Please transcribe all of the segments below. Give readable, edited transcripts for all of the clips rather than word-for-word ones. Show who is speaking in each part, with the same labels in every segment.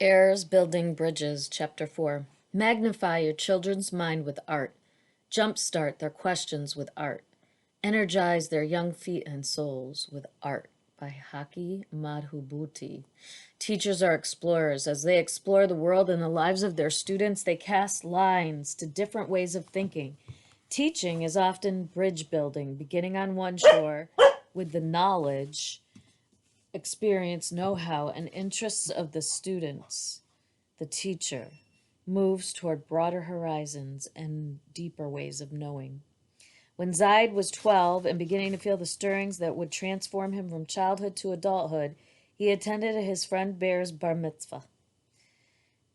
Speaker 1: Ayers Building Bridges, Chapter 4. Magnify your children's mind with art. Jumpstart their questions with art. Energize their young feet and souls with art. By Haki Madhubuti. Teachers are explorers. As they explore the world and the lives of their students, they cast lines to different ways of thinking. Teaching is often bridge building, beginning on one shore with the knowledge, experience, know-how, and interests of the students. The teacher moves toward broader horizons and deeper ways of knowing. When Zaid was 12 and beginning to feel the stirrings that would transform him from childhood to adulthood, he attended his friend Bear's bar mitzvah.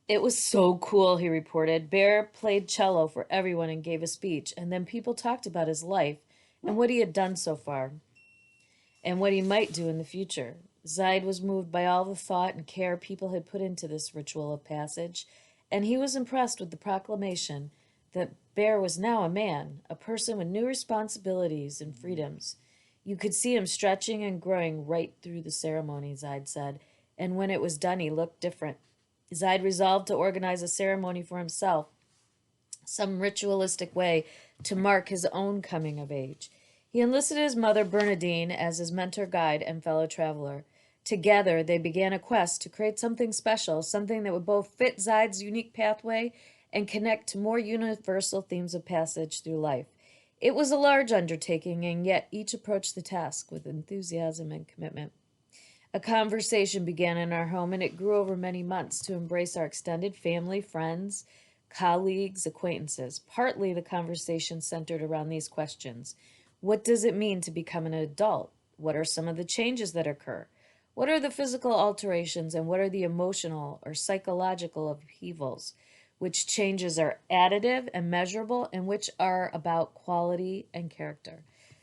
Speaker 1: It was so cool, he reported. Bear played cello for everyone and gave a speech, and then people talked about his life and what he had done so far and what he might do in the future. Zaid was moved by all the thought and care people had put into this ritual of passage, and he was impressed with the proclamation that Bear was now a man, a person with new responsibilities and freedoms. You could see him stretching and growing right through the ceremony, Zaid said, and when it was done, he looked different. Zaid resolved to organize a ceremony for himself, some ritualistic way to mark his own coming of age. He enlisted his mother, Bernadine, as his mentor, guide, and fellow traveler. Together, they began a quest to create something special, something that would both fit Zaid's unique pathway and connect to more universal themes of passage through life. It was a large undertaking, and yet each approached the task with enthusiasm and commitment. A conversation began in our home, and it grew over many months to embrace our extended family, friends, colleagues, acquaintances. Partly the conversation centered around these questions. What does it mean to become an adult? What are some of the changes that occur? What are the physical alterations, and what are the emotional or psychological upheavals? Which changes are additive and measurable, and which are about quality and character?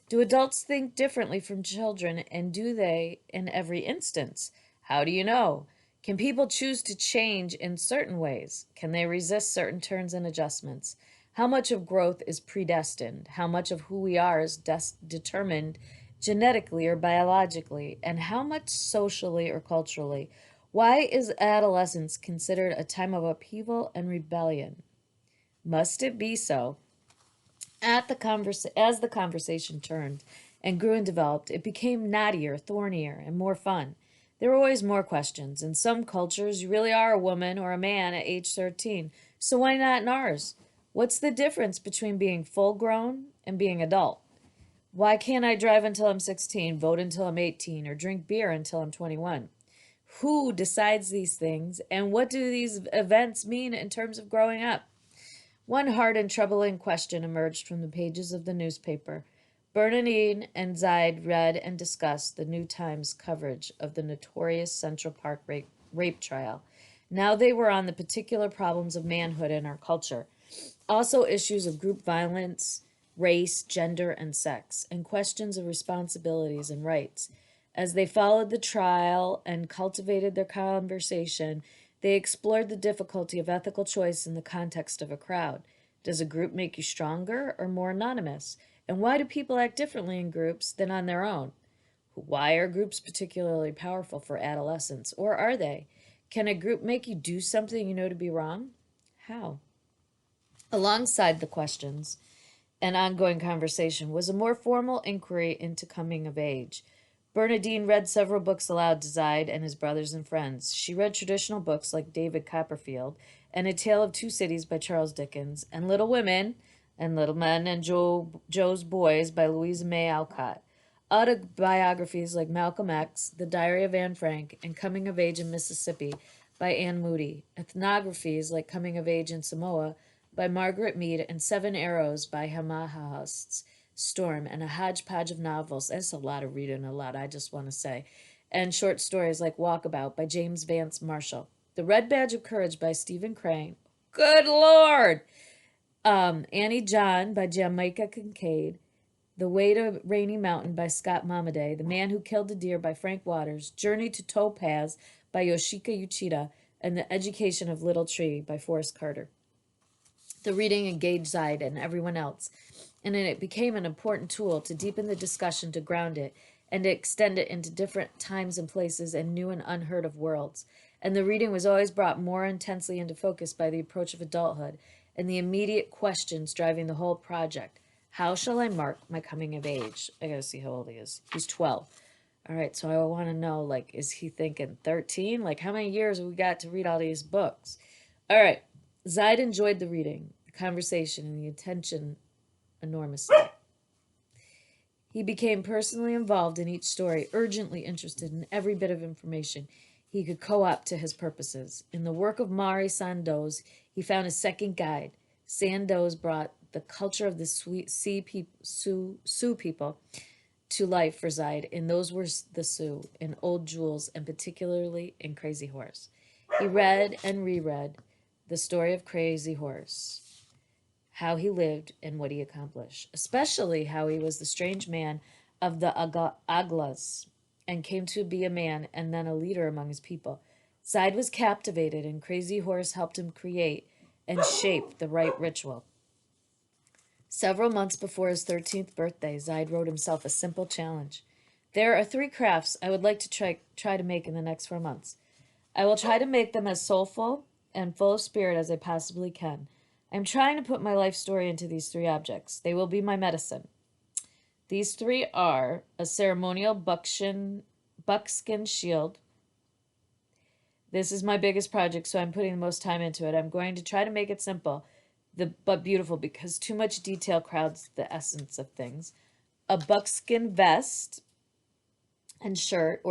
Speaker 1: Do adults think differently from children, and do they in every instance? How do you know? Can people choose to change in certain ways? Can they resist certain turns and adjustments? How much of growth is predestined? How much of who we are is determined genetically or biologically? And how much socially or culturally? Why is adolescence considered a time of upheaval and rebellion? Must it be so? As the conversation turned and grew and developed, it became knottier, thornier, and more fun. There were always more questions. In some cultures, you really are a woman or a man at age 13, so why not in ours? What's the difference between being full grown and being adult? Why can't I drive until I'm 16, vote until I'm 18, or drink beer until I'm 21? Who decides these things, and what do these events mean in terms of growing up? One hard and troubling question emerged from the pages of the newspaper. Bernadine and Zaid read and discussed the New Times coverage of the notorious Central Park rape trial. Now they were on the particular problems of manhood in our culture. Also, issues of group violence, race, gender, and sex, and questions of responsibilities and rights. As they followed the trial and cultivated their conversation, they explored the difficulty of ethical choice in the context of a crowd. Does a group make you stronger or more anonymous? And why do people act differently in groups than on their own? Why are groups particularly powerful for adolescents, or are they? Can a group make you do something you know to be wrong? How? Alongside the questions and ongoing conversation was a more formal inquiry into coming of age. Bernadine read several books aloud to Zaid and his brothers and friends. She read traditional books like David Copperfield and A Tale of Two Cities by Charles Dickens, and Little Women and Little Men and Joe's Boys by Louisa May Alcott. Autobiographies like Malcolm X, The Diary of Anne Frank, and Coming of Age in Mississippi by Anne Moody. Ethnographies like Coming of Age in Samoa by Margaret Mead, and Seven Arrows by Hamaha's Storm, and a hodgepodge of novels. That's a lot of reading aloud, I just want to say. And short stories like Walkabout by James Vance Marshall. The Red Badge of Courage by Stephen Crane. Good Lord! Annie John by Jamaica Kincaid. The Way to Rainy Mountain by Scott Momaday. The Man Who Killed a Deer by Frank Waters. Journey to Topaz by Yoshika Uchida. And The Education of Little Tree by Forrest Carter. The reading engaged Zaid and everyone else, and it became an important tool to deepen the discussion, to ground it, and to extend it into different times and places and new and unheard of worlds. and the reading was always brought more intensely into focus by the approach of adulthood and the immediate questions driving the whole project. How shall I mark my coming of age? I gotta see how old he is. He's 12. All right, so I want to know, like, is he thinking 13? Like, how many years have we got to read all these books? All right, Zaid enjoyed the reading, the conversation, and the attention enormously. He became personally involved in each story, urgently interested in every bit of information he could co-opt to his purposes. In the work of Mari Sandoz, he found a second guide. Sandoz brought the culture of the Sioux people to life for Zaid, and those were the Sioux, in Old Jewels, and particularly in Crazy Horse. He read and reread the story of Crazy Horse, how he lived and what he accomplished, especially how he was the strange man of the Aglas and came to be a man and then a leader among his people. Zaid was captivated, and Crazy Horse helped him create and shape the right ritual. Several months before his 13th birthday, Zaid wrote himself a simple challenge. There are 3 crafts I would like to try to make in the next 4 months. I will try to make them as soulful and full of spirit as I possibly can. I am trying to put my life story into these 3 objects. They will be my medicine. These 3 are a ceremonial buckskin shield. This is my biggest project, so I'm putting the most time into it. I'm going to try to make it simple, but beautiful, because too much detail crowds the essence of things. A buckskin vest and shirt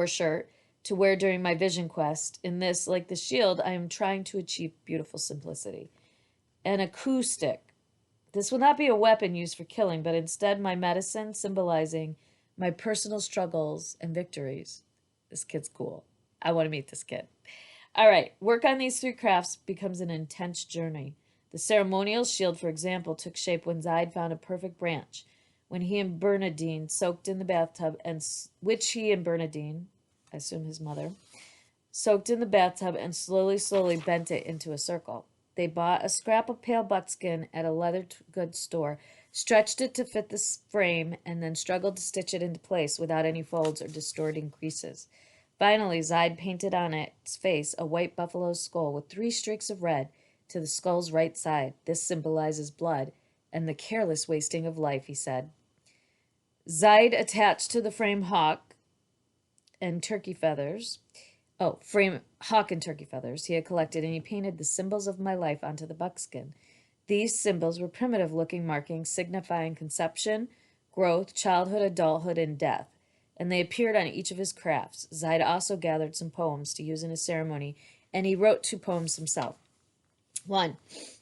Speaker 1: to wear during my vision quest. In this, like the shield, I am trying to achieve beautiful simplicity. An coup stick. This will not be a weapon used for killing, but instead my medicine, symbolizing my personal struggles and victories. This kid's cool. I want to meet this kid. All right, work on these 3 crafts becomes an intense journey. The ceremonial shield, for example, took shape when Zaid found a perfect branch, when he and Bernadine soaked in the bathtub, which he and Bernadine, I assume his mother, soaked in the bathtub and slowly bent it into a circle. They bought a scrap of pale buckskin at a leather goods store, stretched it to fit the frame, and then struggled to stitch it into place without any folds or distorting creases. Finally, Zaid painted on its face a white buffalo skull with 3 streaks of red to the skull's right side. This symbolizes blood and the careless wasting of life, he said. Zaid attached to the frame hawk and turkey feathers he had collected, and he painted the symbols of my life onto the buckskin. These symbols were primitive-looking markings signifying conception, growth, childhood, adulthood, and death, and they appeared on each of his crafts. Zaid also gathered some poems to use in his ceremony, and he wrote 2 poems himself. 1.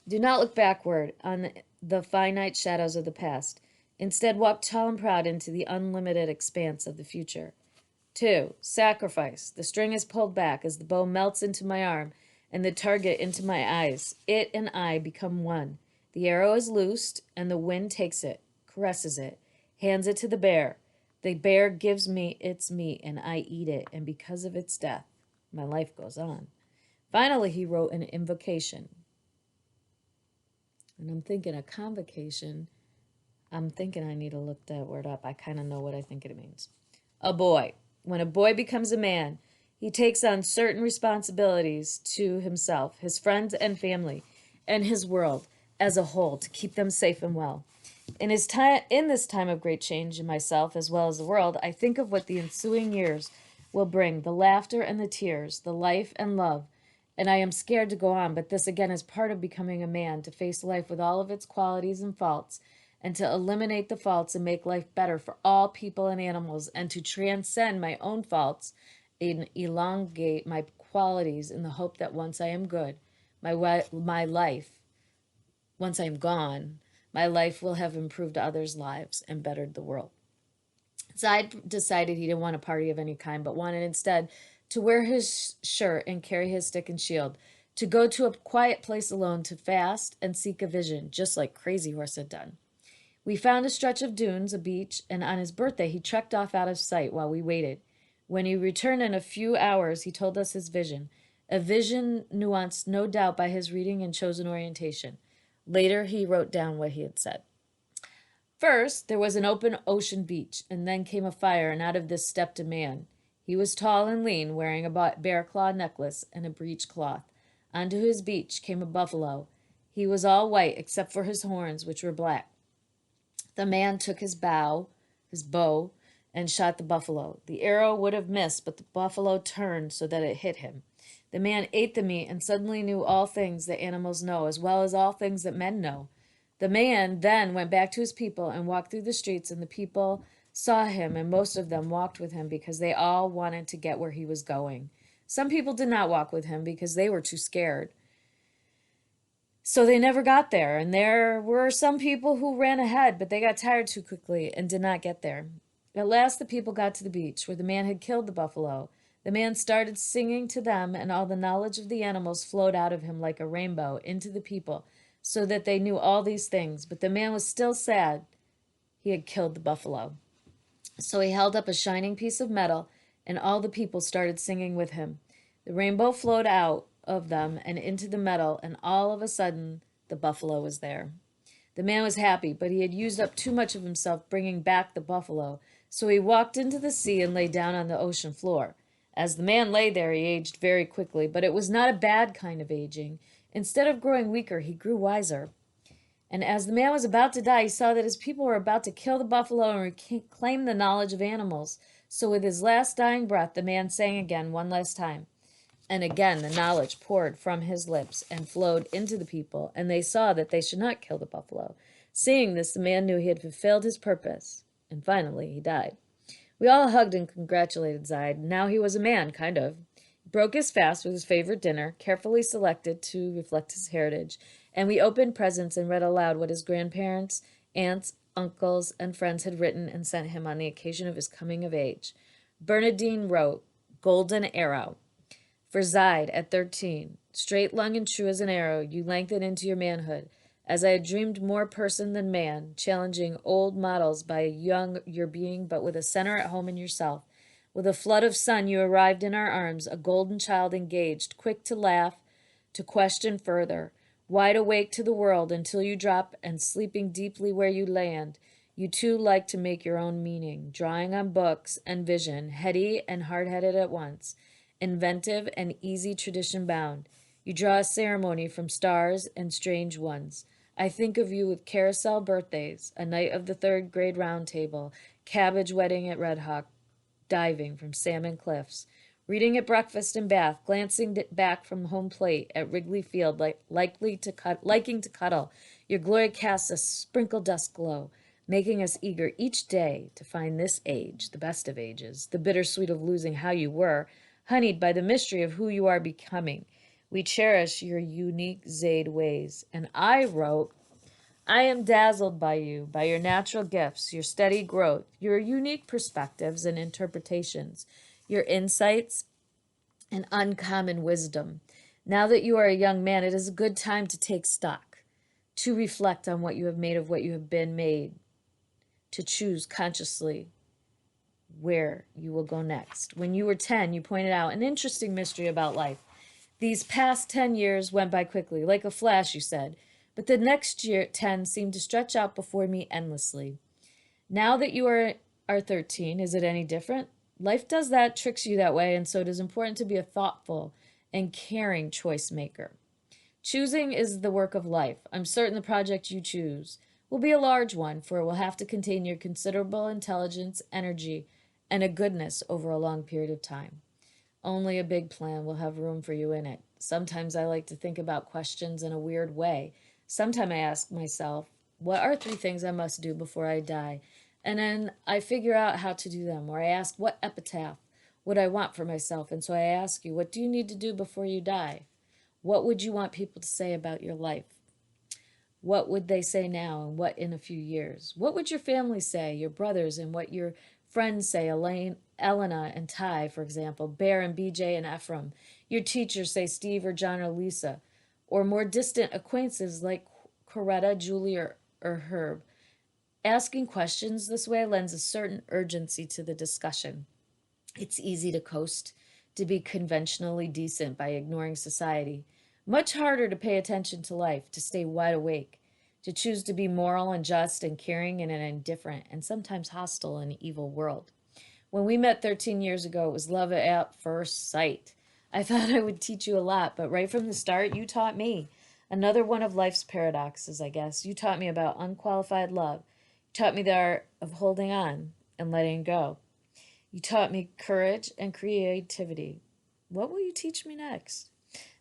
Speaker 1: Do not look backward on the finite shadows of the past. Instead, walk tall and proud into the unlimited expanse of the future. 2. Sacrifice. The string is pulled back as the bow melts into my arm and the target into my eyes. It and I become one. The arrow is loosed, and the wind takes it, caresses it, hands it to the bear. The bear gives me its meat, and I eat it, and because of its death, my life goes on. Finally, he wrote an invocation. And I'm thinking a convocation. I'm thinking I need to look that word up. I kind of know what I think it means. A boy. When a boy becomes a man, he takes on certain responsibilities to himself, his friends and family, and his world as a whole to keep them safe and well. In this time of great change in myself as well as the world, I think of what the ensuing years will bring, the laughter and the tears, the life and love, and I am scared to go on, but this again is part of becoming a man, to face life with all of its qualities and faults, and to eliminate the faults and make life better for all people and animals, and to transcend my own faults and elongate my qualities in the hope that once I am good, once I am gone, my life will have improved others' lives and bettered the world. Zaid decided he didn't want a party of any kind, but wanted instead to wear his shirt and carry his stick and shield, to go to a quiet place alone to fast and seek a vision, just like Crazy Horse had done. We found a stretch of dunes, a beach, and on his birthday he trekked off out of sight while we waited. When he returned in a few hours, he told us his vision, a vision nuanced no doubt by his reading and chosen orientation. Later, he wrote down what he had said. First, there was an open ocean beach, and then came a fire, and out of this stepped a man. He was tall and lean, wearing a bear claw necklace and a breech cloth. Onto his beach came a buffalo. He was all white except for his horns, which were black. The man took his bow, and shot the buffalo. The arrow would have missed, but the buffalo turned so that it hit him. The man ate the meat and suddenly knew all things that animals know, as well as all things that men know. The man then went back to his people and walked through the streets, and the people saw him, and most of them walked with him because they all wanted to get where he was going. Some people did not walk with him because they were too scared. So they never got there, and there were some people who ran ahead, but they got tired too quickly and did not get there. At last the people got to the beach where the man had killed the buffalo. The man started singing to them, and all the knowledge of the animals flowed out of him like a rainbow into the people, so that they knew all these things. But the man was still sad he had killed the buffalo. So he held up a shining piece of metal, and all the people started singing with him. The rainbow flowed out of them and into the metal, and all of a sudden the buffalo was there. The man was happy, but he had used up too much of himself bringing back the buffalo, so he walked into the sea and lay down on the ocean floor. As the man lay there, he aged very quickly, but it was not a bad kind of aging. Instead of growing weaker, he grew wiser. And as the man was about to die, he saw that his people were about to kill the buffalo and reclaim the knowledge of animals. So with his last dying breath, the man sang again one last time. And again the knowledge poured from his lips and flowed into the people, and they saw that they should not kill the buffalo. Seeing this, the man knew he had fulfilled his purpose, and finally he died. We all hugged and congratulated Zaid. Now he was a man, kind of. He broke his fast with his favorite dinner, carefully selected to reflect his heritage, and we opened presents and read aloud what his grandparents, aunts, uncles, and friends had written and sent him on the occasion of his coming of age. Bernadine wrote, "Golden Arrow." For Zaid, at 13, straight lung and true as an arrow, you lengthen into your manhood. As I had dreamed more person than man, challenging old models by your being, but with a center at home in yourself. With a flood of sun, you arrived in our arms, a golden child engaged, quick to laugh, to question further, wide awake to the world until you drop and sleeping deeply where you land. You too like to make your own meaning, drawing on books and vision, heady and hard-headed at once. Inventive and easy tradition bound. You draw a ceremony from stars and strange ones. I think of you with carousel birthdays, a night of the third grade round table, cabbage wedding at Red Hawk, diving from salmon cliffs, reading at breakfast and bath, glancing back from home plate at Wrigley Field, liking to cuddle. Your glory casts a sprinkle dust glow, making us eager each day to find this age, the best of ages, the bittersweet of losing how you were, honeyed by the mystery of who you are becoming. We cherish your unique Zaid ways. And I wrote, I am dazzled by you, by your natural gifts, your steady growth, your unique perspectives and interpretations, your insights and uncommon wisdom. Now that you are a young man, it is a good time to take stock, to reflect on what you have made of what you have been made, to choose consciously where you will go next. When you were 10, you pointed out an interesting mystery about life. These past 10 years went by quickly, like a flash, you said, but the next 10 seemed to stretch out before me endlessly. Now that you are 13, is it any different? Life does that, tricks you that way, and so it is important to be a thoughtful and caring choice maker. Choosing is the work of life. I'm certain the project you choose will be a large one, for it will have to contain your considerable intelligence, energy, and a goodness over a long period of time. Only a big plan will have room for you in it. Sometimes I like to think about questions in a weird way. Sometimes I ask myself, what are 3 things I must do before I die? And then I figure out how to do them. Or I ask, what epitaph would I want for myself? And so I ask you, what do you need to do before you die? What would you want people to say about your life? What would they say now and what in a few years? What would your family say, your brothers, and what your friends say, Elena and Ty, for example, Bear and BJ and Ephraim? Your teachers say Steve or John or Lisa, or more distant acquaintances like Coretta, Julie, or Herb. Asking questions this way lends a certain urgency to the discussion. It's easy to coast, to be conventionally decent by ignoring society. Much harder to pay attention to life, to stay wide awake, to choose to be moral and just and caring in an indifferent and sometimes hostile and evil world. When we met 13 years ago, it was love at first sight. I thought I would teach you a lot, but right from the start, you taught me. Another one of life's paradoxes, I guess. You taught me about unqualified love. You taught me the art of holding on and letting go. You taught me courage and creativity. What will you teach me next?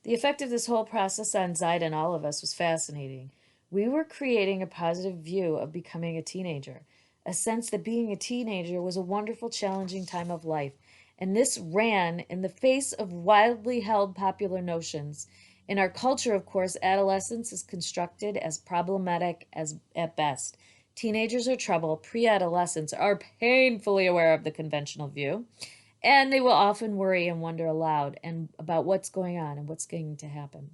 Speaker 1: The effect of this whole process on Zaid and all of us was fascinating. We were creating a positive view of becoming a teenager, a sense that being a teenager was a wonderful, challenging time of life. And this ran in the face of wildly held popular notions. In our culture, of course, adolescence is constructed as problematic as at best. Teenagers are trouble. Pre-adolescents are painfully aware of the conventional view, and they will often worry and wonder aloud and about what's going on and what's going to happen.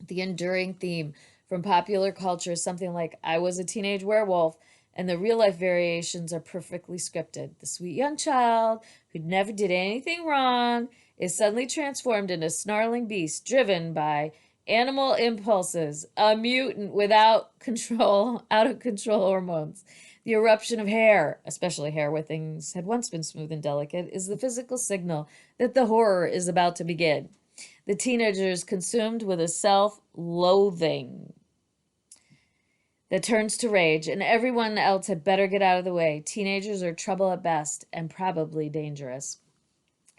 Speaker 1: The enduring theme from popular culture is something like I was a teenage werewolf, and the real life variations are perfectly scripted. The sweet young child who never did anything wrong is suddenly transformed into a snarling beast driven by animal impulses, a mutant without control, out of control hormones. The eruption of hair, especially hair where things had once been smooth and delicate, is the physical signal that the horror is about to begin. The teenager is consumed with a self-loathing that turns to rage, and everyone else had better get out of the way. Teenagers are trouble at best and probably dangerous.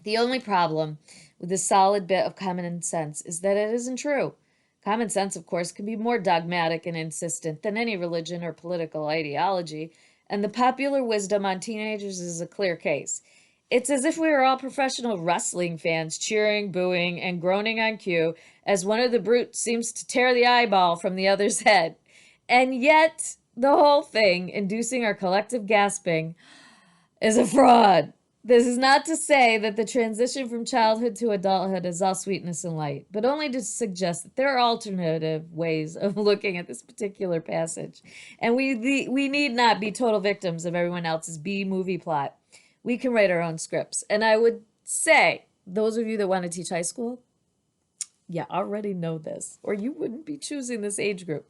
Speaker 1: The only problem with this solid bit of common sense is that it isn't true. Common sense, of course, can be more dogmatic and insistent than any religion or political ideology, and the popular wisdom on teenagers is a clear case. It's as if we were all professional wrestling fans cheering, booing, and groaning on cue as one of the brutes seems to tear the eyeball from the other's head. And yet, the whole thing, inducing our collective gasping, is a fraud. This is not to say that the transition from childhood to adulthood is all sweetness and light, but only to suggest that there are alternative ways of looking at this particular passage. And we need not be total victims of everyone else's B movie plot. We can write our own scripts. And I would say, those of you that want to teach high school, you already know this, or you wouldn't be choosing this age group.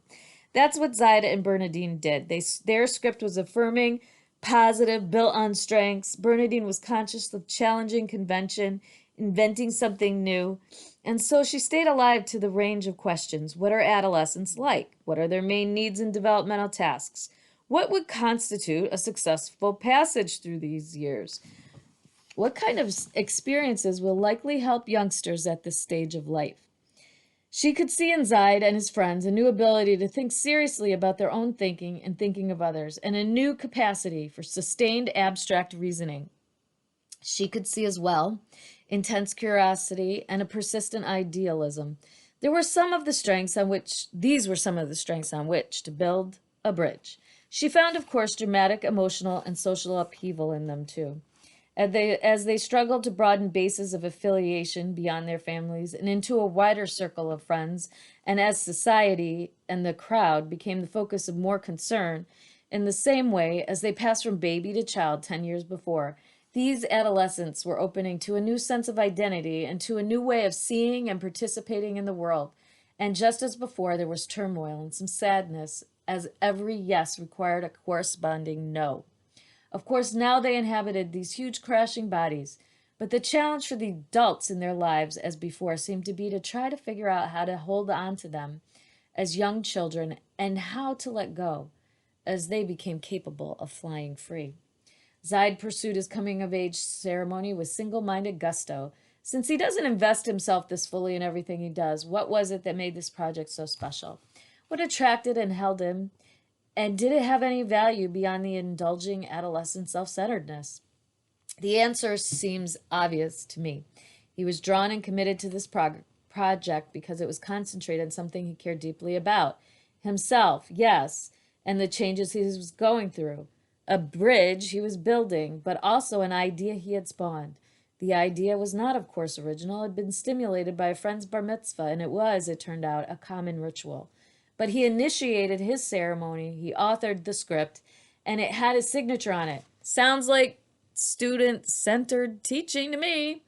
Speaker 1: That's what Zaida and Bernadine did. Their script was affirming, positive, built on strengths. Bernadine was conscious of challenging convention, inventing something new. And so she stayed alive to the range of questions. What are adolescents like? What are their main needs and developmental tasks? What would constitute a successful passage through these years? What kind of experiences will likely help youngsters at this stage of life? She could see in Zaid and his friends a new ability to think seriously about their own thinking and thinking of others, and a new capacity for sustained abstract reasoning. She could see as well intense curiosity and a persistent idealism. These were some of the strengths on which to build a bridge. She found, of course, dramatic, emotional, and social upheaval in them too. As they struggled to broaden bases of affiliation beyond their families and into a wider circle of friends, and as society and the crowd became the focus of more concern, in the same way as they passed from baby to child 10 years before, these adolescents were opening to a new sense of identity and to a new way of seeing and participating in the world. And just as before, there was turmoil and some sadness, as every yes required a corresponding no. Of course, now they inhabited these huge crashing bodies, but the challenge for the adults in their lives, as before, seemed to be to try to figure out how to hold on to them as young children and how to let go as they became capable of flying free. Zaid pursued his coming-of-age ceremony with single-minded gusto. Since he doesn't invest himself this fully in everything he does, what was it that made this project so special? What attracted and held him? And did it have any value beyond the indulging adolescent self-centeredness? The answer seems obvious to me. He was drawn and committed to this project because it was concentrated on something he cared deeply about. Himself, yes, and the changes he was going through. A bridge he was building, but also an idea he had spawned. The idea was not, of course, original. It had been stimulated by a friend's bar mitzvah, and it was, it turned out, a common ritual. But he initiated his ceremony, he authored the script, and it had his signature on it. Sounds like student-centered teaching to me.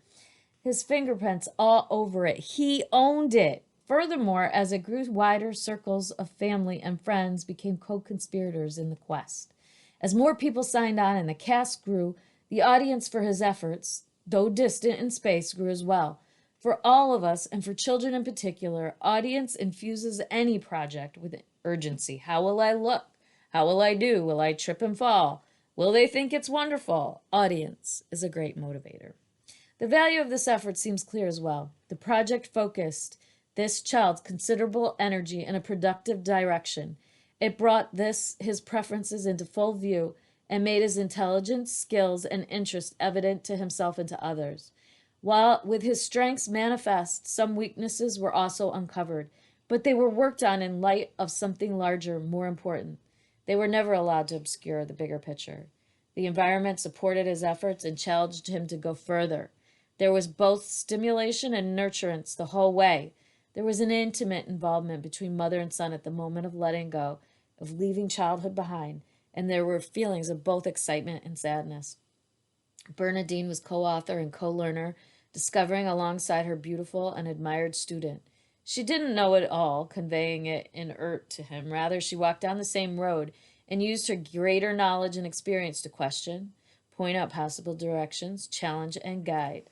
Speaker 1: His fingerprints all over it. He owned it. Furthermore, as it grew wider, circles of family and friends became co-conspirators in the quest. As more people signed on and the cast grew, The audience for his efforts, though distant in space, grew as well. For all of us, and for children in particular, audience infuses any project with urgency. How will I look? How will I do? Will I trip and fall? Will they think it's wonderful? Audience is a great motivator. The value of this effort seems clear as well. The project focused this child's considerable energy in a productive direction. It brought his preferences into full view and made his intelligence, skills, and interest evident to himself and to others. While with his strengths manifest, some weaknesses were also uncovered, but they were worked on in light of something larger, more important. They were never allowed to obscure the bigger picture. The environment supported his efforts and challenged him to go further. There was both stimulation and nurturance the whole way. There was an intimate involvement between mother and son at the moment of letting go, of leaving childhood behind, and there were feelings of both excitement and sadness. Bernadine was co-author and co-learner, discovering alongside her beautiful and admired student. She didn't know it all, conveying it inert to him. Rather, she walked down the same road and used her greater knowledge and experience to question, point out possible directions, challenge, and guide.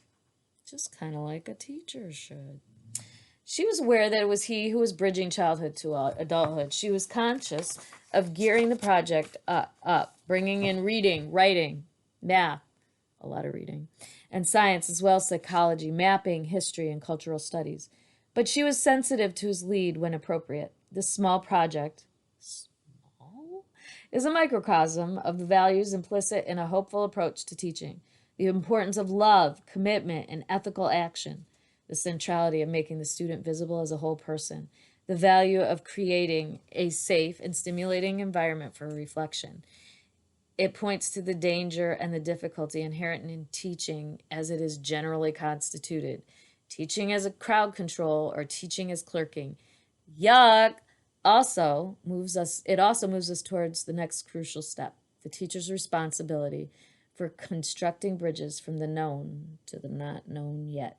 Speaker 1: Just kind of like a teacher should. She was aware that it was he who was bridging childhood to adulthood. She was conscious of gearing the project up, bringing in reading, writing, math, a lot of reading, and science, as well as psychology, mapping, history, and cultural studies. But she was sensitive to his lead when appropriate. This small project, small, is a microcosm of the values implicit in a hopeful approach to teaching, the importance of love, commitment, and ethical action, the centrality of making the student visible as a whole person, the value of creating a safe and stimulating environment for reflection. It points to the danger and the difficulty inherent in teaching as it is generally constituted. Teaching as a crowd control or teaching as clerking. Yuck! It also moves us towards the next crucial step, the teacher's responsibility for constructing bridges from the known to the not known yet.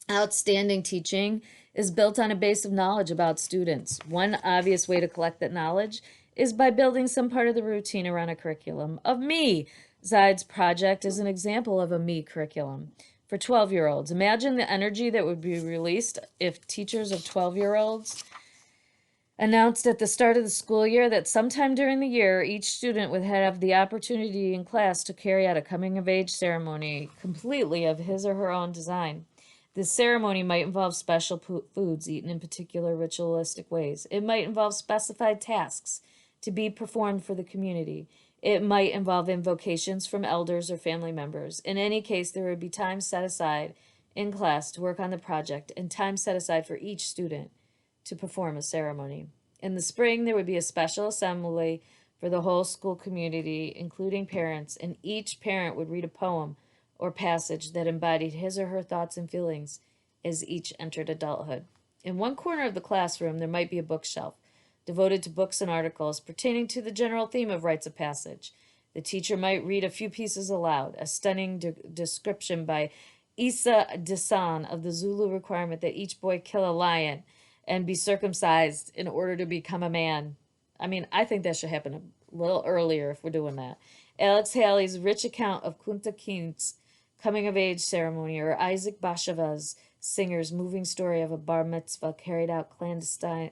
Speaker 1: Outstanding teaching is built on a base of knowledge about students. One obvious way to collect that knowledge is by building some part of the routine around a curriculum of me. Zaid's project is an example of a me curriculum for 12-year-olds. Imagine the energy that would be released if teachers of 12-year-olds announced at the start of the school year that sometime during the year, each student would have the opportunity in class to carry out a coming-of-age ceremony completely of his or her own design. This ceremony might involve special foods eaten in particular ritualistic ways. It might involve specified tasks to be performed for the community. It might involve invocations from elders or family members. In any case, there would be time set aside in class to work on the project and time set aside for each student to perform a ceremony. In the spring, there would be a special assembly for the whole school community, including parents, and each parent would read a poem or passage that embodied his or her thoughts and feelings as each entered adulthood. In one corner of the classroom, there might be a bookshelf devoted to books and articles pertaining to the general theme of rites of passage. The teacher might read a few pieces aloud, a stunning description by Isa Desan of the Zulu requirement that each boy kill a lion and be circumcised in order to become a man. I mean, I think that should happen a little earlier if we're doing that. Alex Haley's rich account of Kunta Kinte's coming-of-age ceremony, or Isaac Bashevis' singer's moving story of a bar mitzvah carried out clandestinely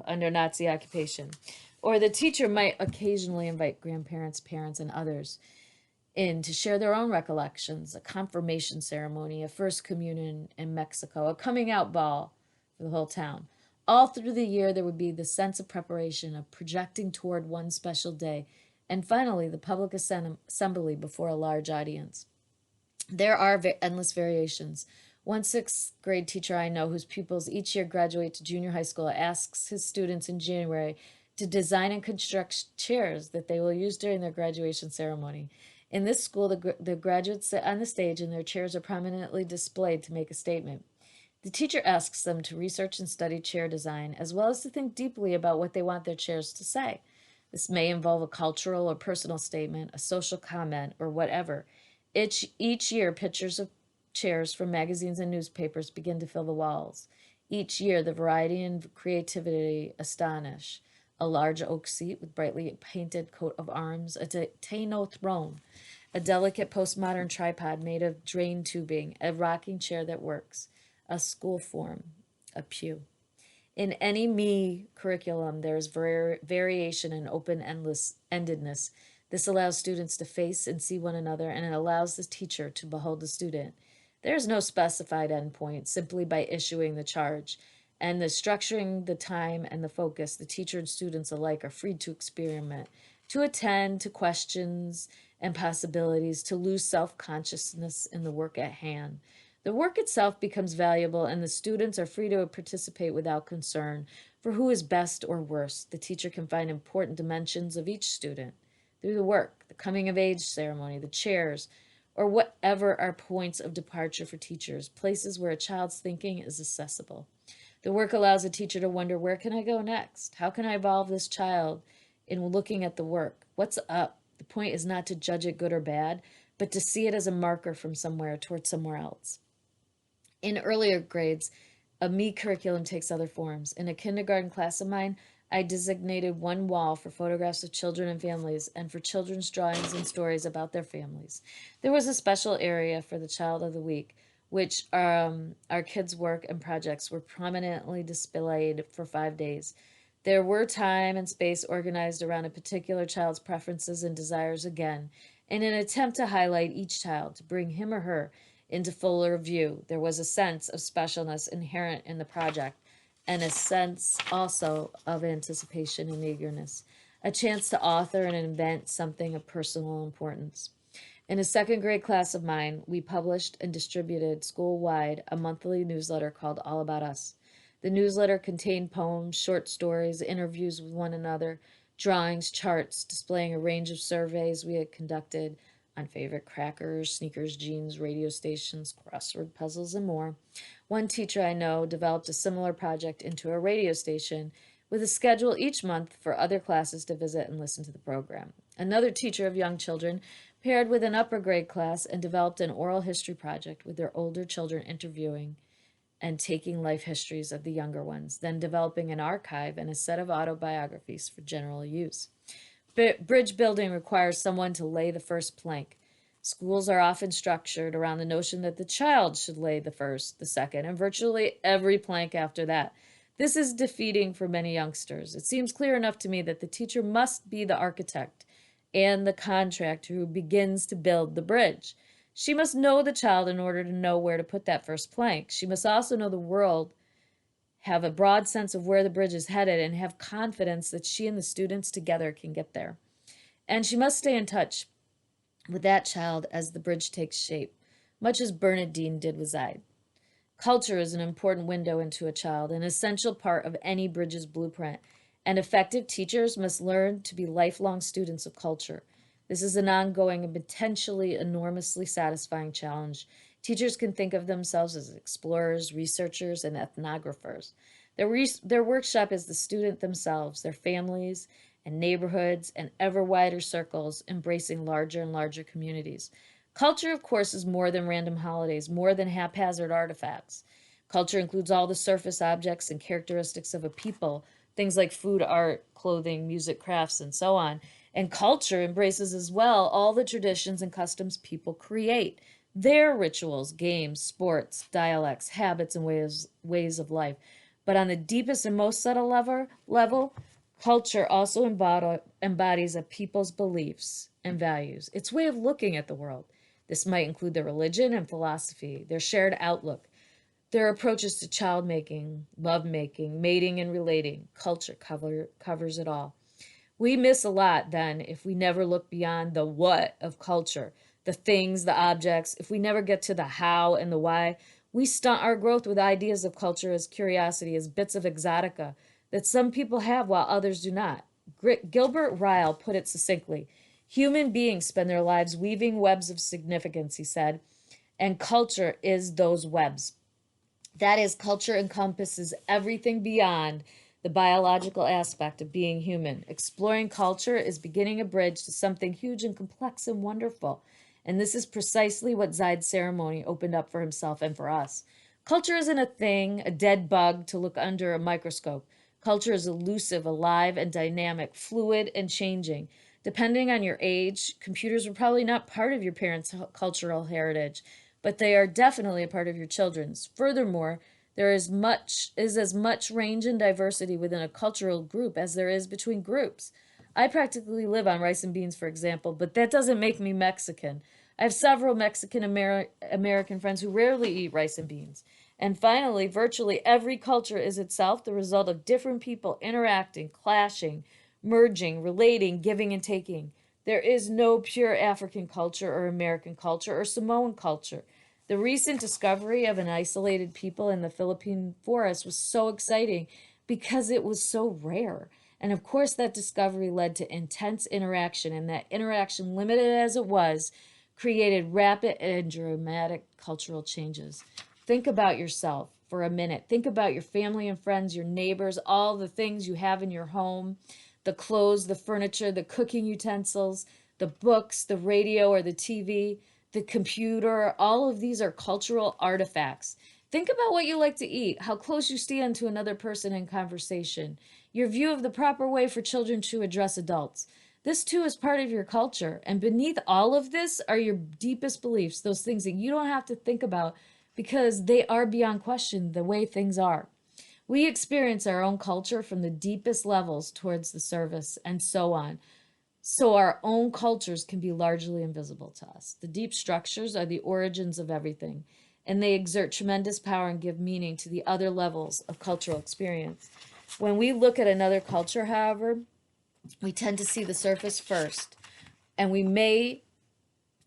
Speaker 1: under Nazi occupation. Or the teacher might occasionally invite grandparents, parents, and others in to share their own recollections, a confirmation ceremony, a first communion in Mexico, a coming out ball for the whole town. All through the year, there would be the sense of preparation, of projecting toward one special day, and finally, the public assembly before a large audience. There are endless variations. One sixth grade teacher I know, whose pupils each year graduate to junior high school, asks his students in January to design and construct chairs that they will use during their graduation ceremony. In this school, the graduates sit on the stage and their chairs are prominently displayed to make a statement. The teacher asks them to research and study chair design, as well as to think deeply about what they want their chairs to say. This may involve a cultural or personal statement, a social comment, or whatever. Each year, pictures of chairs from magazines and newspapers begin to fill the walls. Each year, the variety and creativity astonish. a large oak seat with brightly painted coat of arms, a Taino throne, a delicate postmodern tripod made of drain tubing, a rocking chair that works, a school form, a pew. In any me curriculum, there is variation and open endedness. This allows students to face and see one another, and it allows the teacher to behold the student. There is no specified endpoint, simply by issuing the charge. And the structuring the time and the focus, the teacher and students alike are free to experiment, to attend to questions and possibilities, to lose self consciousness in the work at hand. The work itself becomes valuable, and the students are free to participate without concern for who is best or worst. The teacher can find important dimensions of each student through the work, the coming of age ceremony, the chairs, or whatever are points of departure for teachers, places where a child's thinking is accessible. The work allows a teacher to wonder, where can I go next? How can I involve this child in looking at the work? What's up? The point is not to judge it good or bad, but to see it as a marker from somewhere towards somewhere else. In earlier grades, a me curriculum takes other forms. In a kindergarten class of mine, I designated one wall for photographs of children and families and for children's drawings and stories about their families. There was a special area for the child of the week, which our kids' work and projects were prominently displayed for 5 days. There were time and space organized around a particular child's preferences and desires again, in an attempt to highlight each child, to bring him or her into fuller view. There was a sense of specialness inherent in the project, and a sense also of anticipation and eagerness, a chance to author and invent something of personal importance. In a second grade class of mine, we published and distributed school-wide a monthly newsletter called All About Us. The newsletter contained poems, short stories, interviews with one another, drawings, charts, displaying a range of surveys we had conducted on favorite crackers, sneakers, jeans, radio stations, crossword puzzles, and more. One teacher I know developed a similar project into a radio station with a schedule each month for other classes to visit and listen to the program. Another teacher of young children paired with an upper grade class and developed an oral history project with their older children interviewing and taking life histories of the younger ones, then developing an archive and a set of autobiographies for general use. Bridge building requires someone to lay the first plank. Schools are often structured around the notion that the child should lay the first, the second, and virtually every plank after that. This is defeating for many youngsters. It seems clear enough to me that the teacher must be the architect and the contractor who begins to build the bridge. She must know the child in order to know where to put that first plank. She must also know the world, have a broad sense of where the bridge is headed, and have confidence that she and the students together can get there. And she must stay in touch with that child as the bridge takes shape, much as Bernadine did with Zaid. Culture is an important window into a child, an essential part of any bridge's blueprint, and effective teachers must learn to be lifelong students of culture. This is an ongoing and potentially enormously satisfying challenge. Teachers can think of themselves as explorers, researchers, and ethnographers. Their workshop is the student themselves, their families and neighborhoods, and ever wider circles, embracing larger and larger communities. Culture, of course, is more than random holidays, more than haphazard artifacts. Culture includes all the surface objects and characteristics of a people, things like food, art, clothing, music, crafts, and so on. And culture embraces as well all the traditions and customs people create, their rituals, games, sports, dialects, habits, and ways of life. But on the deepest and most subtle level, culture also embodies a people's beliefs and values, its way of looking at the world. This might include their religion and philosophy, their shared outlook, their approaches to child making, love making, mating, and relating. Culture covers it all. We miss a lot then if we never look beyond the what of culture, the things, the objects. If we never get to the how and the why, we stunt our growth with ideas of culture as curiosity, as bits of exotica that some people have while others do not. Gilbert Ryle put it succinctly: human beings spend their lives weaving webs of significance, he said, and culture is those webs. That is, culture encompasses everything beyond the biological aspect of being human. Exploring culture is beginning a bridge to something huge and complex and wonderful. And this is precisely what Zaid's ceremony opened up for himself and for us. Culture isn't a thing, a dead bug to look under a microscope. Culture is elusive, alive, and dynamic, fluid, and changing. Depending on your age, computers were probably not part of your parents' cultural heritage, but they are definitely a part of your children's. Furthermore, there is as much range and diversity within a cultural group as there is between groups. I practically live on rice and beans, for example, but that doesn't make me Mexican. I have several Mexican American friends who rarely eat rice and beans. And finally, virtually every culture is itself the result of different people interacting, clashing, merging, relating, giving, and taking. There is no pure African culture or American culture or Samoan culture. The recent discovery of an isolated people in the Philippine forest was so exciting because it was so rare. And of course, that discovery led to intense interaction, and that interaction, limited as it was, created rapid and dramatic cultural changes. Think about yourself for a minute. Think about your family and friends, your neighbors, all the things you have in your home, the clothes, the furniture, the cooking utensils, the books, the radio or the TV, the computer. All of these are cultural artifacts. Think about what you like to eat, how close you stand to another person in conversation, your view of the proper way for children to address adults. This too is part of your culture. And beneath all of this are your deepest beliefs, those things that you don't have to think about because they are beyond question the way things are. We experience our own culture from the deepest levels towards the surface and so on. So our own cultures can be largely invisible to us. The deep structures are the origins of everything, and they exert tremendous power and give meaning to the other levels of cultural experience. When we look at another culture, however, we tend to see the surface first, and we may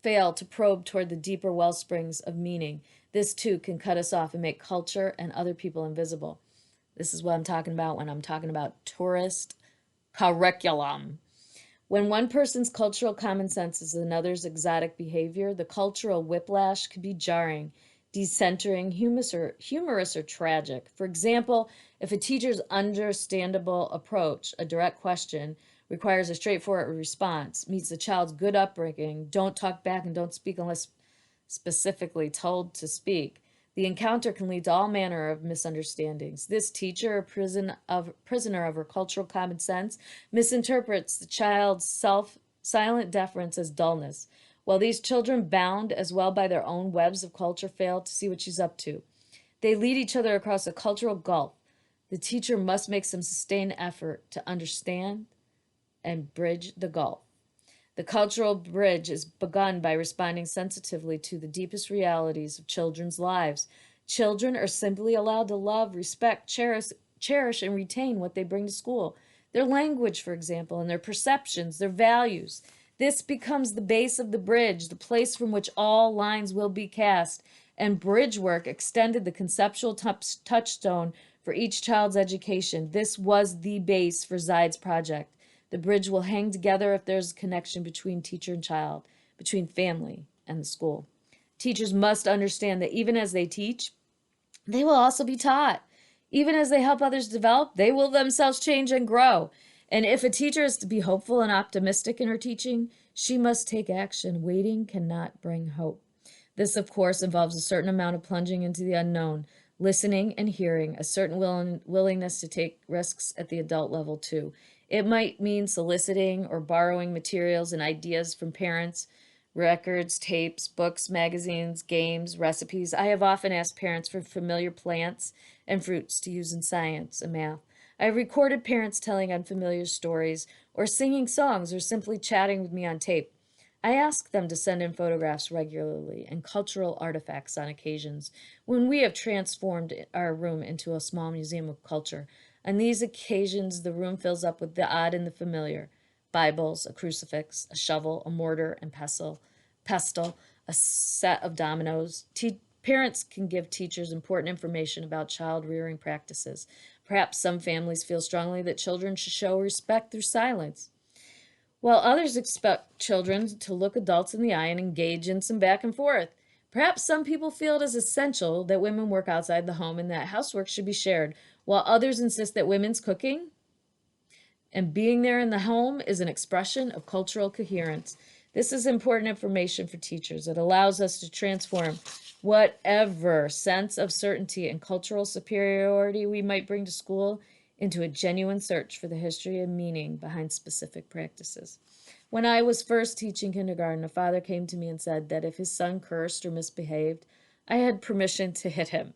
Speaker 1: fail to probe toward the deeper well springs of meaning. This too can cut us off and make culture and other people invisible. This is what I'm talking about when I'm talking about tourist curriculum. When one person's cultural common sense is another's exotic behavior, the cultural whiplash can be jarring, decentering, humorous or tragic. For example, if a teacher's understandable approach, a direct question, requires a straightforward response, meets the child's good upbringing, don't talk back and don't speak unless specifically told to speak, the encounter can lead to all manner of misunderstandings. This teacher, a prisoner of her cultural common sense, misinterprets the child's silent deference as dullness, while these children, bound as well by their own webs of culture, fail to see what she's up to. They lead each other across a cultural gulf. The teacher must make some sustained effort to understand and bridge the gulf. The cultural bridge is begun by responding sensitively to the deepest realities of children's lives. Children are simply allowed to love, respect, cherish, and retain what they bring to school. Their language, for example, and their perceptions, their values. This becomes the base of the bridge, the place from which all lines will be cast. And bridge work extended the conceptual touchstone for each child's education. This was the base for Zeid's project. The bridge will hang together if there's a connection between teacher and child, between family and the school. Teachers must understand that even as they teach, they will also be taught. Even as they help others develop, they will themselves change and grow. And if a teacher is to be hopeful and optimistic in her teaching, she must take action. Waiting cannot bring hope. This, of course, involves a certain amount of plunging into the unknown, listening and hearing, a certain willingness to take risks at the adult level, too. It might mean soliciting or borrowing materials and ideas from parents, records, tapes, books, magazines, games, recipes. I have often asked parents for familiar plants and fruits to use in science and math. I have recorded parents telling unfamiliar stories or singing songs or simply chatting with me on tape. I ask them to send in photographs regularly and cultural artifacts on occasions when we have transformed our room into a small museum of culture. On these occasions, the room fills up with the odd and the familiar. Bibles, a crucifix, a shovel, a mortar and pestle, a set of dominoes. Parents can give teachers important information about child rearing practices. Perhaps some families feel strongly that children should show respect through silence, while others expect children to look adults in the eye and engage in some back and forth. Perhaps some people feel it is essential that women work outside the home and that housework should be shared, while others insist that women's cooking and being there in the home is an expression of cultural coherence. This is important information for teachers. It allows us to transform whatever sense of certainty and cultural superiority we might bring to school into a genuine search for the history and meaning behind specific practices. When I was first teaching kindergarten, a father came to me and said that if his son cursed or misbehaved, I had permission to hit him.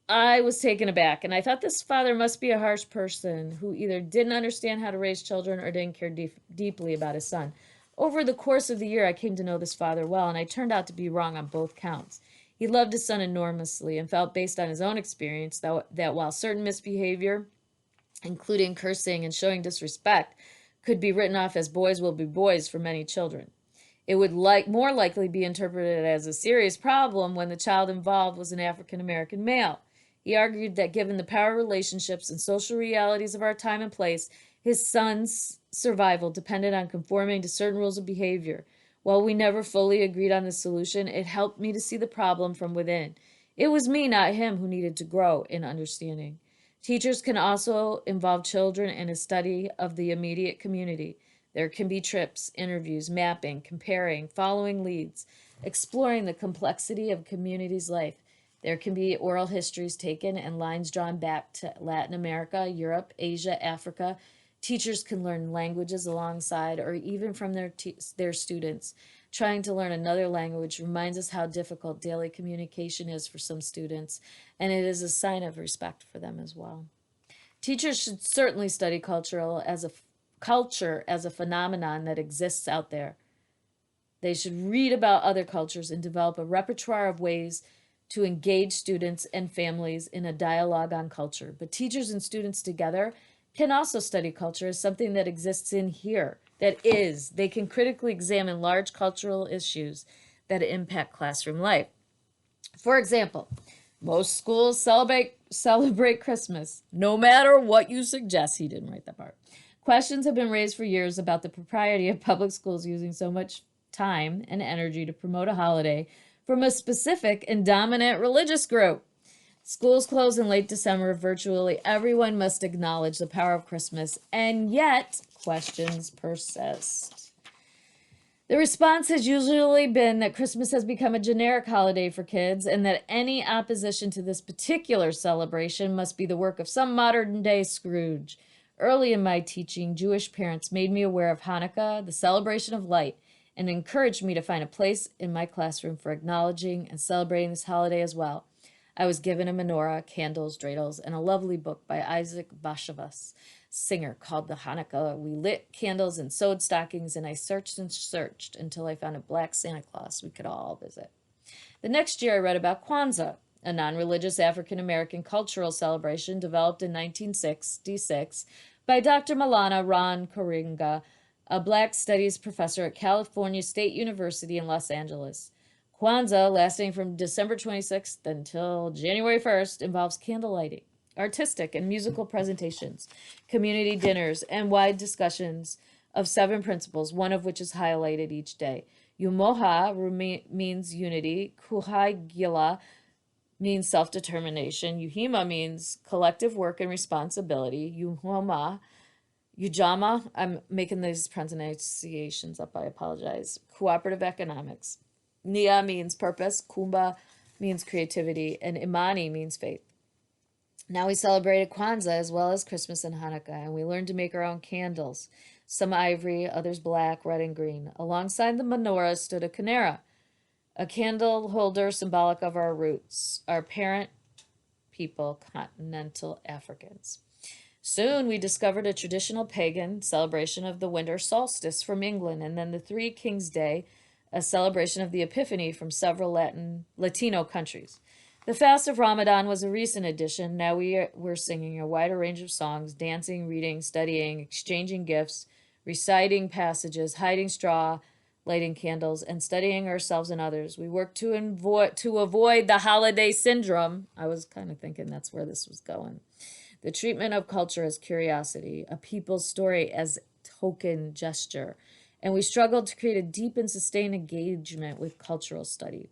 Speaker 1: I was taken aback, and I thought this father must be a harsh person who either didn't understand how to raise children or didn't care deeply about his son. Over the course of the year, I came to know this father well, and I turned out to be wrong on both counts. He loved his son enormously and felt, based on his own experience, that while certain misbehavior, including cursing and showing disrespect, could be written off as boys will be boys for many children, it would more likely be interpreted as a serious problem when the child involved was an African American male. He argued that given the power relationships and social realities of our time and place, his son's survival depended on conforming to certain rules of behavior. While we never fully agreed on the solution, it helped me to see the problem from within. It was me, not him, who needed to grow in understanding. Teachers can also involve children in a study of the immediate community. There can be trips, interviews, mapping, comparing, following leads, exploring the complexity of a community's life. There can be oral histories taken and lines drawn back to Latin America, Europe, Asia, Africa. Teachers can learn languages alongside or even from their students. Trying to learn another language reminds us how difficult daily communication is for some students, and it is a sign of respect for them as well. Teachers should certainly study culture as a phenomenon that exists out there. They should read about other cultures and develop a repertoire of ways to engage students and families in a dialogue on culture. But teachers and students together can also study culture as something that exists in here, they can critically examine large cultural issues that impact classroom life. For example, most schools celebrate Christmas, no matter what you suggest. He didn't write that part. Questions have been raised for years about the propriety of public schools using so much time and energy to promote a holiday from a specific and dominant religious group. Schools close in late December. Virtually everyone must acknowledge the power of Christmas, and yet questions persist. The response has usually been that Christmas has become a generic holiday for kids and that any opposition to this particular celebration must be the work of some modern-day Scrooge. Early in my teaching, Jewish parents made me aware of Hanukkah, the celebration of light, and encouraged me to find a place in my classroom for acknowledging and celebrating this holiday as well. I was given a menorah, candles, dreidels, and a lovely book by Isaac Bashevis, singer, called the Hanukkah. We lit candles and sewed stockings, and I searched and searched until I found a black Santa Claus we could all visit. The next year I read about Kwanzaa, a non-religious African-American cultural celebration developed in 1966 by Dr. Malana Ron Koringa, a Black Studies professor at California State University in Los Angeles. Kwanzaa, lasting from December 26th until January 1st, involves candle lighting, artistic and musical presentations, community dinners, and wide discussions of 7 principles, one of which is highlighted each day. Umoja means unity. Kuhaigila means self-determination. Uhima means collective work and responsibility. Ujama, I'm making these pronunciations up, I apologize. Cooperative economics. Nia means purpose, Kumba means creativity, and Imani means faith. Now we celebrated Kwanzaa as well as Christmas and Hanukkah, and we learned to make our own candles, some ivory, others black, red, and green. Alongside the menorah stood a canara, a candle holder symbolic of our roots, our parent people, continental Africans. Soon we discovered a traditional pagan celebration of the winter solstice from England, and then the Three Kings Day, a celebration of the Epiphany from several Latino countries. The fast of Ramadan was a recent addition. Now we're singing a wider range of songs, dancing, reading, studying, exchanging gifts, reciting passages, hiding straw, lighting candles, and studying ourselves and others. We work to avoid the holiday syndrome. I was kind of thinking that's where this was going. The treatment of culture as curiosity, a people's story as token gesture, and we struggled to create a deep and sustained engagement with cultural study.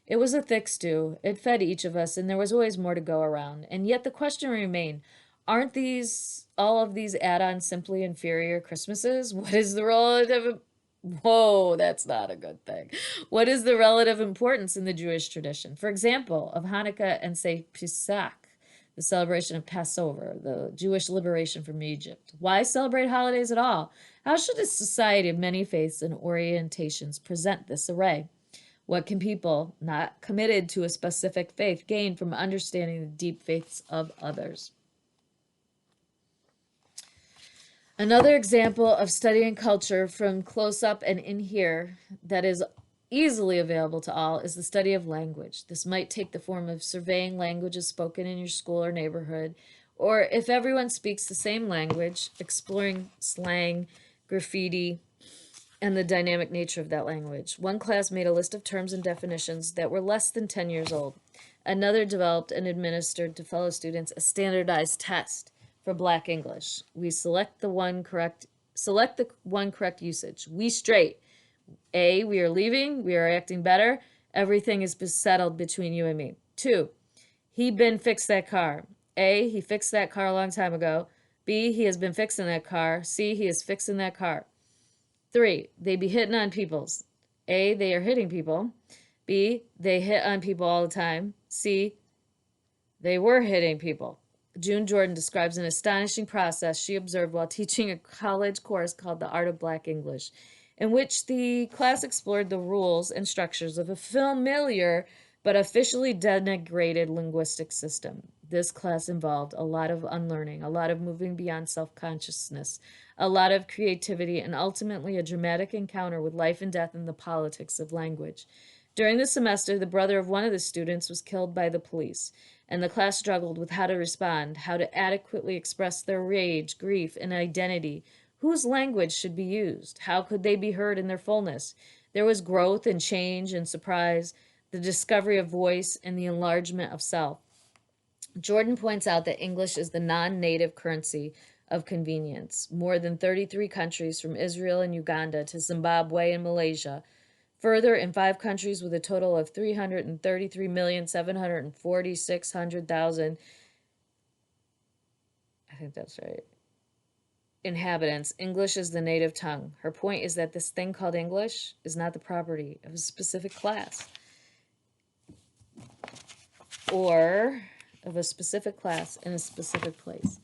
Speaker 1: It was a thick stew. It fed each of us, and there was always more to go around. And yet the question remained, aren't all of these add-ons simply inferior Christmases? What is the relative... Whoa, that's not a good thing. What is the relative importance in the Jewish tradition? For example, of Hanukkah and say Pesach, the celebration of Passover, the Jewish liberation from Egypt. Why celebrate holidays at all? How should a society of many faiths and orientations present this array? What can people not committed to a specific faith gain from understanding the deep faiths of others? Another example of studying culture from close up and in here that is easily available to all is the study of language. This might take the form of surveying languages spoken in your school or neighborhood, or if everyone speaks the same language, exploring slang, graffiti, and the dynamic nature of that language. One class made a list of terms and definitions that were less than 10 years old. Another developed and administered to fellow students a standardized test for Black English. We select the one correct usage. We straight. A, we are leaving, we are acting better. Everything is settled between you and me. 2, he been fixed that car. A, he fixed that car a long time ago. B, he has been fixing that car. C, he is fixing that car. 3, they be hitting on peoples. A, they are hitting people. B, they hit on people all the time. C, they were hitting people. June Jordan describes an astonishing process she observed while teaching a college course called The Art of Black English, in which the class explored the rules and structures of a familiar but officially denigrated linguistic system. This class involved a lot of unlearning, a lot of moving beyond self-consciousness, a lot of creativity, and ultimately a dramatic encounter with life and death and the politics of language. During the semester, the brother of one of the students was killed by the police, and the class struggled with how to respond, how to adequately express their rage, grief, and identity. Whose language should be used? How could they be heard in their fullness? There was growth and change and surprise, the discovery of voice, and the enlargement of self. Jordan points out that English is the non-native currency of convenience. More than 33 countries, from Israel and Uganda to Zimbabwe and Malaysia, further, in 5 countries with a total of 333,746,000, I think that's right, inhabitants, English is the native tongue. Her point is that this thing called English is not the property of a specific class or of a specific class in a specific place,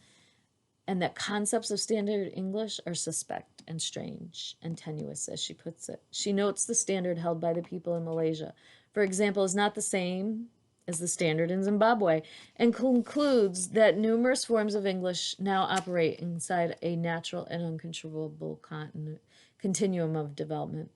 Speaker 1: and that concepts of standard English are suspect and strange and tenuous, as she puts it. She notes the standard held by the people in Malaysia, for example, is not the same as the standard in Zimbabwe, and concludes that numerous forms of English now operate inside a natural and uncontrollable continuum of development.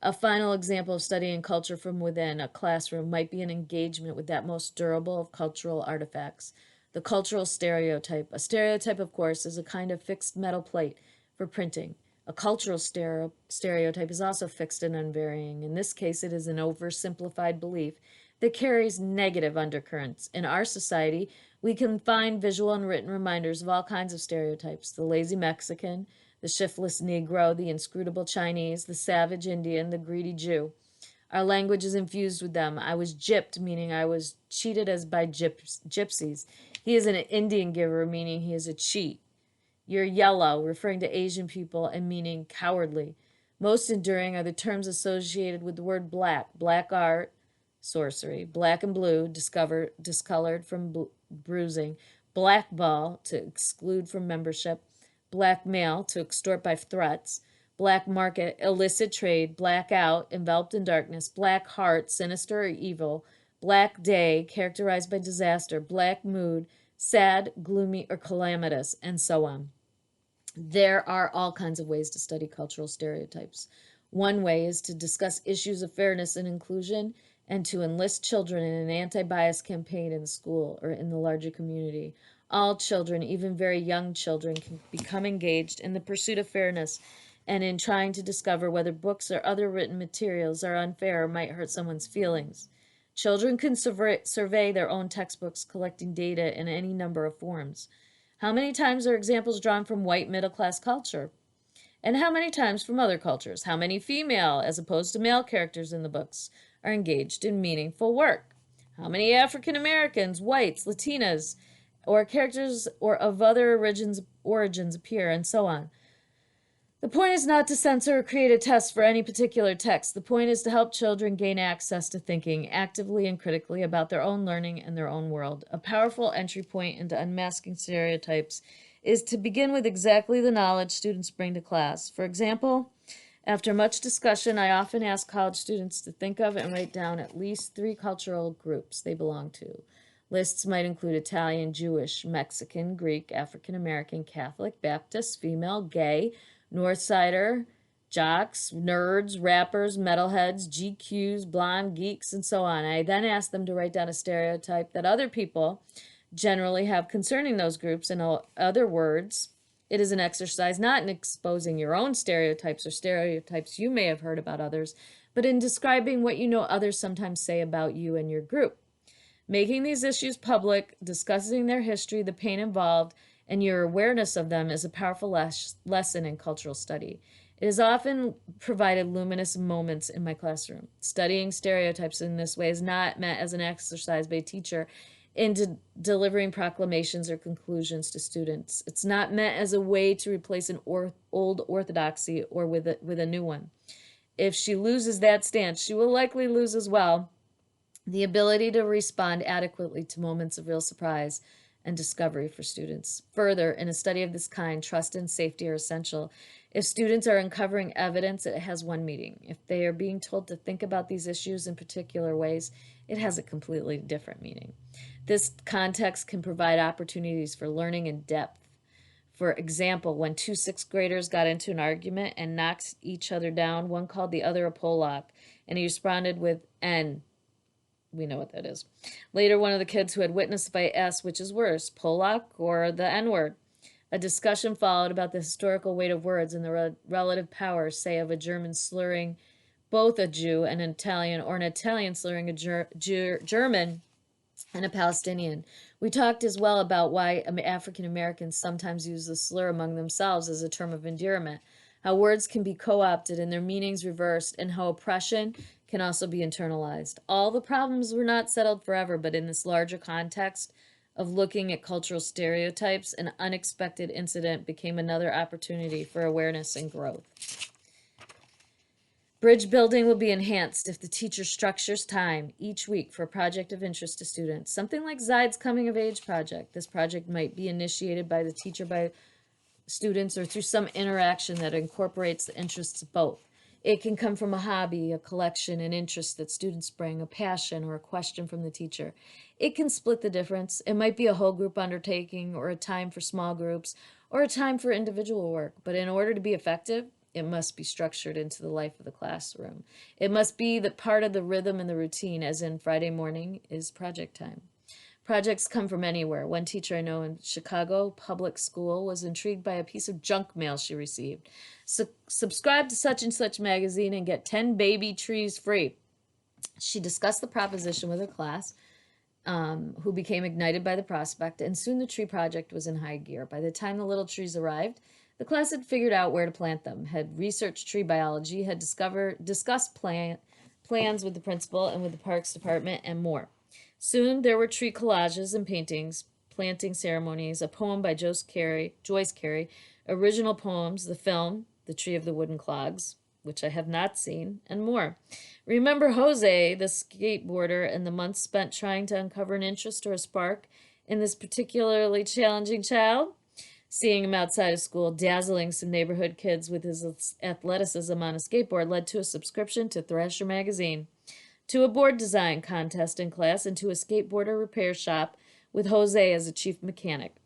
Speaker 1: A final example of studying culture from within a classroom might be an engagement with that most durable of cultural artifacts, the cultural stereotype. A stereotype, of course, is a kind of fixed metal plate for printing. A cultural stereotype is also fixed and unvarying. In this case, it is an oversimplified belief that carries negative undercurrents. In our society, we can find visual and written reminders of all kinds of stereotypes: the lazy Mexican, the shiftless Negro, the inscrutable Chinese, the savage Indian, the greedy Jew. Our language is infused with them. I was gypped, meaning I was cheated as by gypsies. He is an Indian giver, meaning he is a cheat. You're yellow, referring to Asian people and meaning cowardly. Most enduring are the terms associated with the word black: black art, sorcery; black and blue, discolored from bruising; black ball, to exclude from membership; blackmail, to extort by threats; black market, illicit trade; blackout, enveloped in darkness; black heart, sinister or evil; black day, characterized by disaster; black mood, sad, gloomy, or calamitous, and so on. There are all kinds of ways to study cultural stereotypes. One way is to discuss issues of fairness and inclusion, and to enlist children in an anti-bias campaign in the school or in the larger community. All children, even very young children, can become engaged in the pursuit of fairness and in trying to discover whether books or other written materials are unfair or might hurt someone's feelings. Children can survey their own textbooks, collecting data in any number of forms. How many times are examples drawn from white middle-class culture? And how many times from other cultures? How many female, as opposed to male, characters in the books are engaged in meaningful work? How many African Americans, whites, Latinas, or characters or of other origins appear, and so on? The point is not to censor or create a test for any particular text. The point is to help children gain access to thinking actively and critically about their own learning and their own world. A powerful entry point into unmasking stereotypes is to begin with exactly the knowledge students bring to class. For example, after much discussion, I often ask college students to think of and write down at least 3 cultural groups they belong to. Lists might include Italian, Jewish, Mexican, Greek, African American, Catholic, Baptist, female, gay, Northsider, jocks, nerds, rappers, metalheads, GQs, blonde, geeks, and so on. I then ask them to write down a stereotype that other people generally have concerning those groups. In other words, it is an exercise not in exposing your own stereotypes or stereotypes you may have heard about others, but in describing what you know others sometimes say about you and your group. Making these issues public, discussing their history, the pain involved, and your awareness of them is a powerful lesson in cultural study. It has often provided luminous moments in my classroom. Studying stereotypes in this way is not meant as an exercise by a teacher into delivering proclamations or conclusions to students. It's not meant as a way to replace an old orthodoxy or with a new one. If she loses that stance, she will likely lose as well the ability to respond adequately to moments of real surprise and discovery for students. Further, in a study of this kind, trust and safety are essential. If students are uncovering evidence, it has one meaning. If they are being told to think about these issues in particular ways, it has a completely different meaning. This context can provide opportunities for learning in depth. For example, when 2 sixth graders got into an argument and knocked each other down, one called the other a Pollock, and he responded with N. We know what that is. Later, one of the kids who had witnessed the fight asked, which is worse, Pollock or the N-word? A discussion followed about the historical weight of words and the relative power, say, of a German slurring both a Jew and an Italian, or an Italian slurring a German and a Palestinian. We talked as well about why African Americans sometimes use the slur among themselves as a term of endearment, how words can be co-opted and their meanings reversed, and how oppression can also be internalized. All the problems were not settled forever, but in this larger context of looking at cultural stereotypes, an unexpected incident became another opportunity for awareness and growth. Bridge building will be enhanced if the teacher structures time each week for a project of interest to students, something like Zide's Coming of Age project. This project might be initiated by the teacher, by students, or through some interaction that incorporates the interests of both. It can come from a hobby, a collection, an interest that students bring, a passion, or a question from the teacher. It can split the difference. It might be a whole group undertaking, or a time for small groups, or a time for individual work. But in order to be effective, it must be structured into the life of the classroom. It must be the part of the rhythm and the routine, as in Friday morning is project time. Projects come from anywhere. One teacher I know in Chicago public school was intrigued by a piece of junk mail she received. Subscribe to such and such magazine and get 10 baby trees free. She discussed the proposition with her class, who became ignited by the prospect, and soon the tree project was in high gear. By the time the little trees arrived, the class had figured out where to plant them, had researched tree biology, had discussed plans with the principal and with the parks department, and more. Soon there were tree collages and paintings, planting ceremonies, a poem by Joyce Carey, original poems, the film, The Tree of the Wooden Clogs, which I have not seen, and more. Remember Jose, the skateboarder, and the months spent trying to uncover an interest or a spark in this particularly challenging child? Seeing him outside of school, dazzling some neighborhood kids with his athleticism on a skateboard led to a subscription to Thrasher magazine, to a board design contest in class, and to a skateboarder repair shop with Jose as a chief mechanic.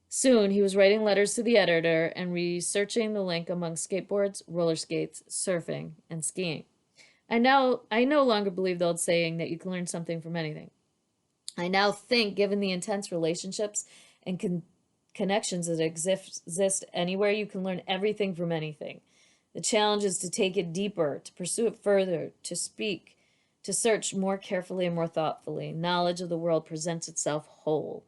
Speaker 1: Soon he was writing letters to the editor and researching the link among skateboards, roller skates, surfing, and skiing. I no longer believe the old saying that you can learn something from anything. I now think, given the intense relationships and connections that exist anywhere, you can learn everything from anything. The challenge is to take it deeper, to pursue it further, to speak, to search more carefully and more thoughtfully. Knowledge of the world presents itself whole.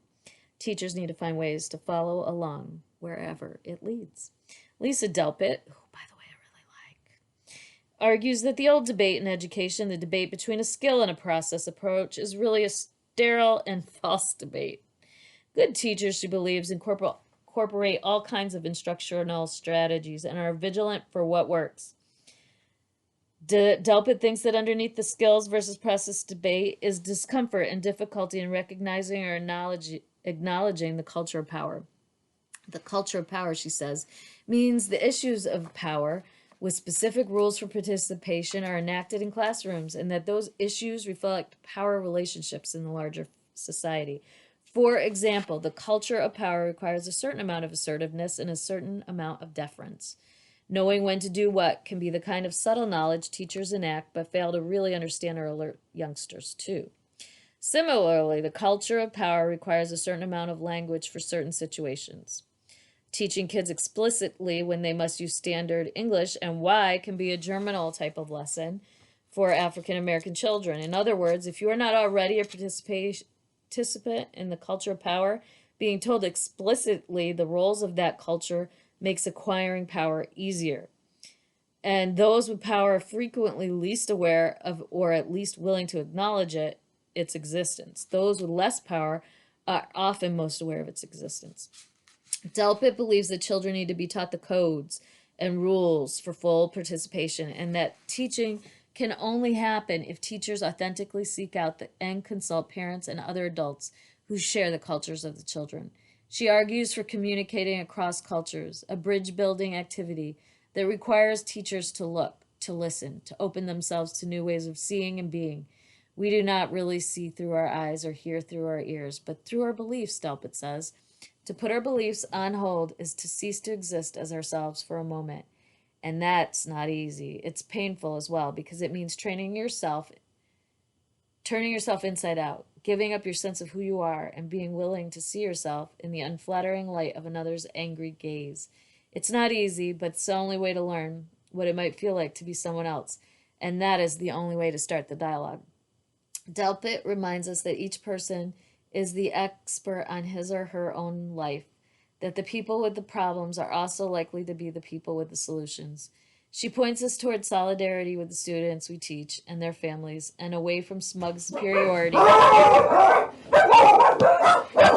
Speaker 1: Teachers need to find ways to follow along wherever it leads. Lisa Delpit, who, by the way, I really like, argues that the old debate in education, the debate between a skill and a process approach, is really a sterile and false debate. Good teachers, she believes, incorporate incorporate all kinds of instructional strategies and are vigilant for what works. Delpit thinks that underneath the skills versus process debate is discomfort and difficulty in recognizing or acknowledging the culture of power. The culture of power, she says, means the issues of power with specific rules for participation are enacted in classrooms, and that those issues reflect power relationships in the larger society. For example, the culture of power requires a certain amount of assertiveness and a certain amount of deference. Knowing when to do what can be the kind of subtle knowledge teachers enact but fail to really understand or alert youngsters to. Similarly, the culture of power requires a certain amount of language for certain situations. Teaching kids explicitly when they must use standard English and why can be a germinal type of lesson for African American children. In other words, if you are not already a participant in the culture of power, being told explicitly the roles of that culture makes acquiring power easier. And those with power are frequently least aware of, or at least willing to acknowledge its existence. Those with less power are often most aware of its existence. Delpit believes that children need to be taught the codes and rules for full participation, and that teaching can only happen if teachers authentically seek out and consult parents and other adults who share the cultures of the children. She argues for communicating across cultures, a bridge building activity that requires teachers to look, to listen, to open themselves to new ways of seeing and being. We do not really see through our eyes or hear through our ears, but through our beliefs, Delpit says. To put our beliefs on hold is to cease to exist as ourselves for a moment. And that's not easy. It's painful as well because it means turning yourself inside out, giving up your sense of who you are, and being willing to see yourself in the unflattering light of another's angry gaze. It's not easy, but it's the only way to learn what it might feel like to be someone else. And that is the only way to start the dialogue. Delpit reminds us that each person is the expert on his or her own life, that the people with the problems are also likely to be the people with the solutions. She points us toward solidarity with the students we teach and their families, and away from smug superiority